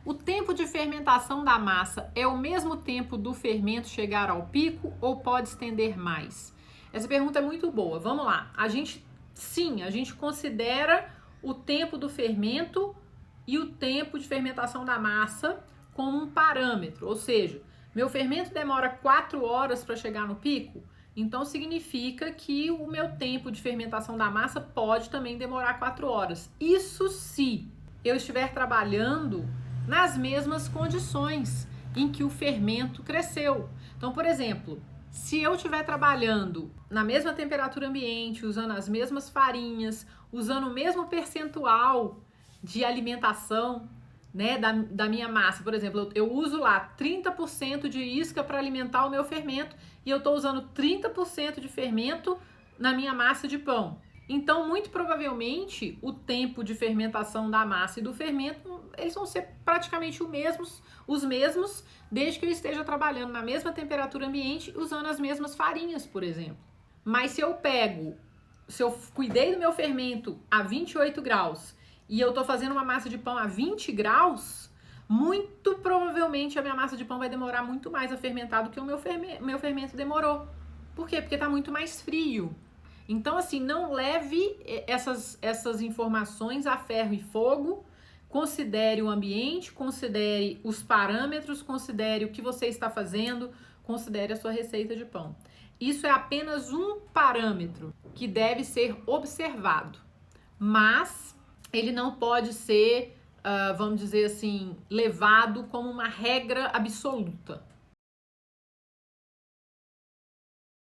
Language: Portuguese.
O tempo de fermentação da massa é o mesmo tempo do fermento chegar ao pico ou pode estender mais? Essa pergunta é muito boa. Vamos lá. A gente considera o tempo do fermento e o tempo de fermentação da massa como um parâmetro. Ou seja, meu fermento demora 4 horas para chegar no pico, então significa que o meu tempo de fermentação da massa pode também demorar 4 horas. Isso se eu estiver trabalhando nas mesmas condições em que o fermento cresceu. Então, por exemplo, se eu estiver trabalhando na mesma temperatura ambiente, usando as mesmas farinhas, usando o mesmo percentual de alimentação, né, da minha massa, por exemplo, eu uso lá 30% de isca para alimentar o meu fermento e eu estou usando 30% de fermento na minha massa de pão. Então, muito provavelmente, o tempo de fermentação da massa e do fermento, eles vão ser praticamente os mesmos, desde que eu esteja trabalhando na mesma temperatura ambiente, usando as mesmas farinhas, por exemplo. Mas se eu cuidei do meu fermento a 28 graus e eu tô fazendo uma massa de pão a 20 graus, muito provavelmente a minha massa de pão vai demorar muito mais a fermentar do que o meu fermento demorou. Por quê? Porque tá muito mais frio. Então, assim, não leve essas informações a ferro e fogo, considere o ambiente, considere os parâmetros, considere o que você está fazendo, considere a sua receita de pão. Isso é apenas um parâmetro que deve ser observado, mas ele não pode ser, vamos dizer assim, levado como uma regra absoluta.